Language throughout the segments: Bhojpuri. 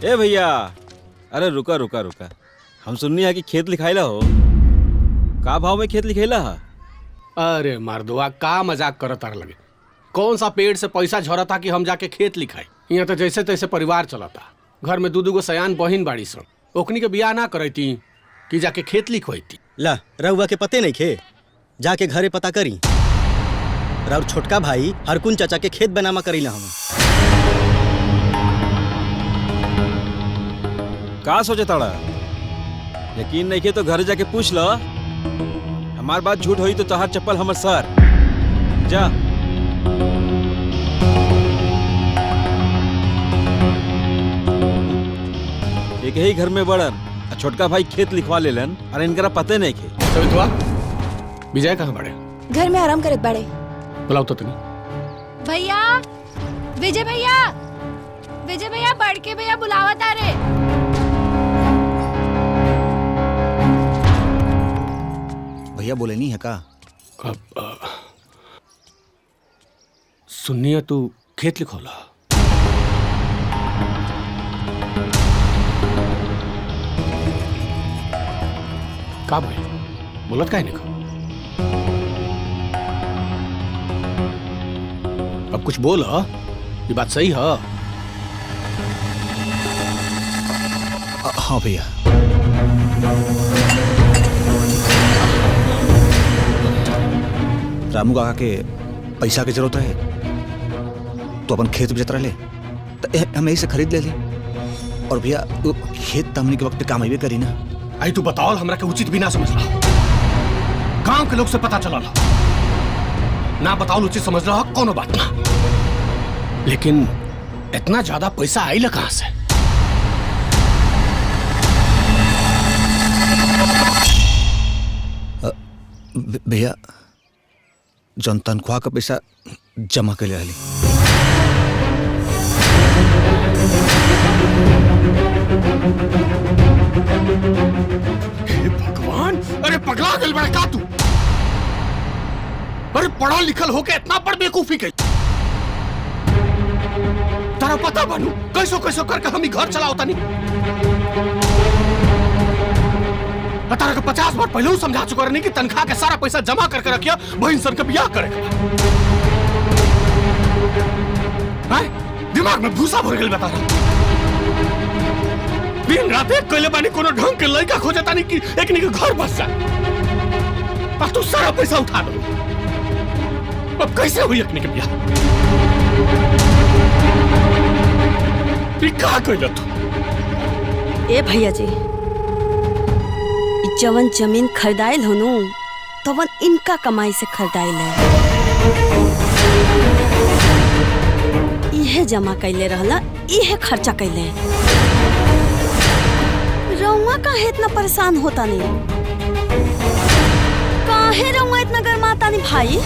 ए भैया, अरे रुका रुका रुका, हम सुननी है कि खेत लिखाइला हो। का भाव में खेत लिखाइला है? अरे मर्दुआ, का मजाक करत तार लगे। कौन सा पेड़ से पैसा झरता कि हम जाके खेत लिखाई? यहाँ तो जैसे तैसे परिवार चलता। घर में दू गो सयान बहिन बाड़ी सन, ओकनी के बियाह ना करती कि जाके खेत लिखवाती। ला रहुआ के पते नहीं खे, जाके घरे पता करी। राउर छोटका भाई हरकुन चाचा के खेत बनामा करी ना हम। का सोचे ताड़ा? यकीन नहीं के तो घर जाके पूछ लो। हमार बात झूठ हुई तो तोहार चप्पल हमर सर। जा। एक ही घर में बड़न, छोटका भाई खेत लिखवा लेलन, अरे इनकरा पते नहीं के। सवितवा, विजय कहाँ बड़े? घर में आराम करत बड़े। बुलाओ तो तुम्हें। भैया, विजय भैया, विजय भैया, बड़के भैया बुलावत आ रे। भैया बोले नहीं है का? सुनिए, तू खेत लिखोला। का भाई बोलत काहे नहीं? अब कुछ बोल। ये बात सही है? हाँ भैया। रामू काका के पैसा की जरूरत रहे तो अपन खेत बेचत रहे तो हम यही से खरीद ले ली। और भैया खेत तमने के वक्त पे काम आइबे करी ना। आई तू बताओ, हमरा के उचित भी ना समझला। गांव के लोग से पता चला ना, बताओ उचित समझ रहा कोनो बात ना। लेकिन इतना ज्यादा पैसा आइला कहां से? भैया जौन तनख्वाह का पैसा जमा कर ले। हे भगवान, अरे पगला गल बड़ा का तू? अरे पढ़ा लिखल होके इतना बड़ बेवकूफी कई। तारा पता बनू कैसो कैसो करके हम ही घर चलाओता नहीं। तारा के 50 बार पहले समझा चुका रहने कि तनख्वाह के सारा पैसा जमा करके रखिया, बहन सन के बियाह करेगा। दिमाग में भूसा भर गल बता रहा। दिन रात एक कैले बानी कोनो ढंग के लड़का खोजता नहीं कि एक के घर बस जाए। पर तू सारा पैसा उठा दो। अब कैसे हुई एक के बियाह? का कैला तू? ए भैया जी, जवन जमीन खरीदाइल हो नु तवन इनका कमाई से खरीदाइल है। इहे जमा कैले रहला, इहे खर्चा कैले। रउआ काहे इतना परेशान होता नहीं? काहे रउआ इतना गरमाता नहीं भाई?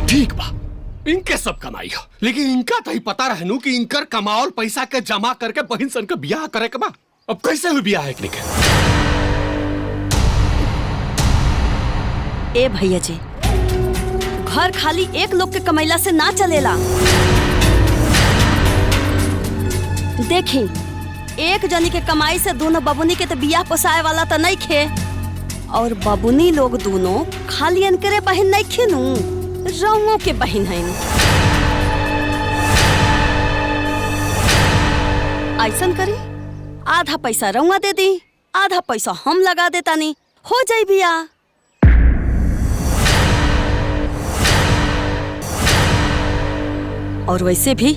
ठीक बा, इनके सब कमाई हो, लेकिन इनका तो ही पता रहनू कि इनकर कमाओल पैसा के जमा करके बहन सन के बियाह करे के बा। अब कैसे हुई बियाह एक निके? ए भैया जी, घर खाली एक लोग के कमैला से ना चलेला। देखी, एक जनी के कमाई से दोनों बबुनी के तो बियाह पोसाए वाला तो नहीं खे। और बबुनी लोग दोनों खाली अनकरे बहन नहीं खेनू, रंगों के बहन है। ऐसन करी, आधा पैसा रंगा दे दी, आधा पैसा हम लगा देता नहीं, हो जाई बियाह। और वैसे भी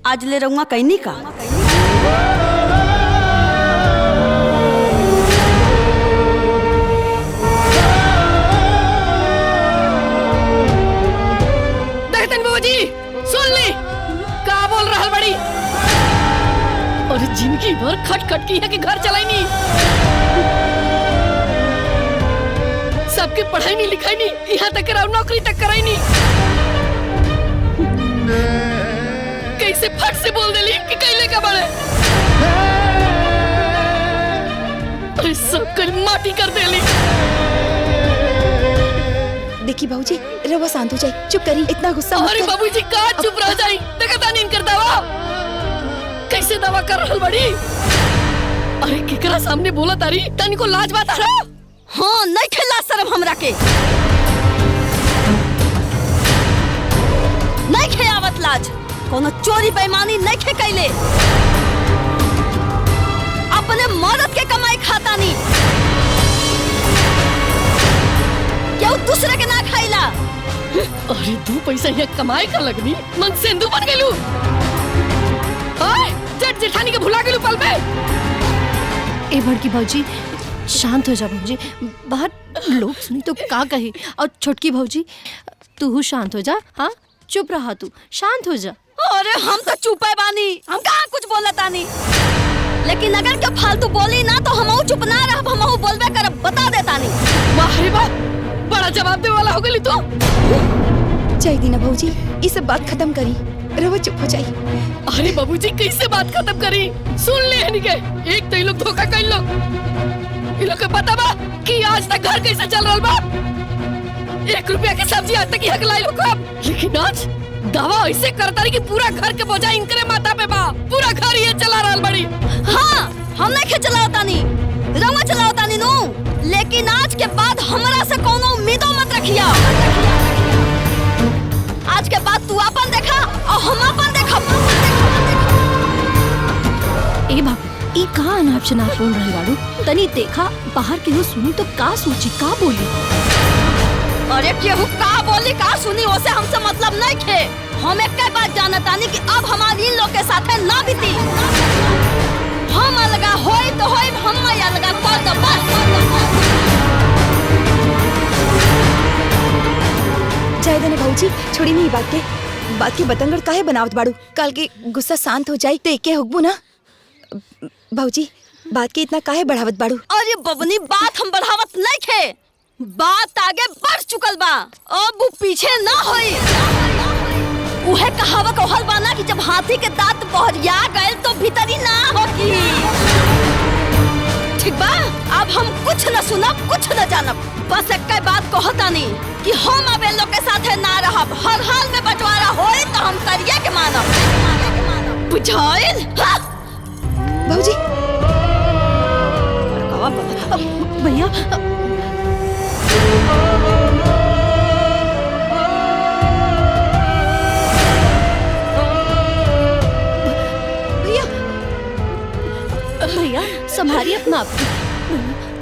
आज ले रहूंगा कहनी का। देखतन बाबूजी, सुन ली का बोल रहा बड़ी। और जिंदगी भर खट खट की है कि घर चलाई नहीं, सबके पढ़ाई नहीं लिखाई नहीं, यहाँ तक कराओ नौकरी तक कराई नहीं। कैसे फट से बोल देली कि कैले का बड़े। अरे सब कल माटी कर देली। देखी बाबूजी रवा शांत हो जाए, चुप करी, इतना गुस्सा मत अरे कर। बाबूजी का चुप रह जाई, देखता नहीं कर दवा कैसे दवा कर रहल बड़ी। अरे केकरा सामने बोला तारी, तनी को लाज बात आ रहा। हाँ नहीं खेला शर्म हमरा के, नहीं खे आवत लाज, कोनो चोरी बेईमानी नहीं खे कैले, अपने मर्द के कमाई खाता नहीं, क्यों दूसरे के ना खाइला। अरे 2 पैसा यहाँ कमाई का लगनी, मन सेंधु बन गेलू। जेठ जेठानी के भुला गेलू पल में। ए बड़की भौजी शांत हो जा भौजी, बाहर लोग सुनी तो का कहे। और छोटकी भौजी तू शांत हो जा, हाँ चुप रहा, तू शांत हो जा। अरे हम तो चुपे बानी, हम कहाँ कुछ बोलत आनी, लेकिन अगर क्या फालतू बोली ना तो हमहू चुप ना रहब, हमहू बोलबे करब, बता देता नहीं। वाह रे वाह, बड़ा जवाब दे वाला हो गई तू। जाई दीना बाबूजी, ये सब बात खत्म करी, रवा चुप हो जाई। अरे बाबूजी कैसे बात खत्म करी, सुन ले हनी के, एक तो ये लोग धोखा कर लो, ये लोग के पता बा कि आज तक घर कैसे चल रहा बा। 1 रुपया की सब्जी आज तक यहाँ लाई लोग, लेकिन आज दवा ऐसे करता रही कि पूरा घर के बोझा इनकरे माथा पे बा, पूरा घर ये चला रहा बड़ी। हाँ हम नहीं खे चलावता नहीं, रवा चलावता नहीं नू, लेकिन आज के बाद हमरा से कोनो उम्मीदों मत रखिया। आज के बाद तू अपन देखा और हम अपन देखा। ए बाप ई का अनाप शनाप बोल रही बाड़ू, तनी देखा बाहर केहू सुनी तो का सोची, का बोली। अरे केहू का बोली का सुनी ओसे हमसे मतलब नहीं खे, हम एक बात जानतानी कि अब हमारी इन लोग के साथे ना बीती, हम अलगा होई तो होई, हम अलगा कर दो बस। जाए देना बाबूजी, छोड़ी नहीं बात के बतंगड़ काहे बनावत बाड़ू, कल के गुस्सा शांत हो जाए तो एके हुक्बू ना। बाबूजी बात के इतना काहे बढ़ावत बाड़ू। अरे बबनी बात हम बढ़ावत नहीं खे, बात आगे बढ़ चुकल बा, अब वो पीछे ना होई। उहे कहावत कहल बा ना कि जब हाथी के दांत बहरिया गए तो भीतरी ना होगी। ठीक बा, अब हम कुछ न सुनब, कुछ न जानब, बस एक बात कहतानी कि हम अब इन लोग के साथे ना रहब, हर हाल में बंटवारा होई तो हम करिए के मानब, बुझाइल। बाबूजी भैया भैया भैया संभालिए अपना आप।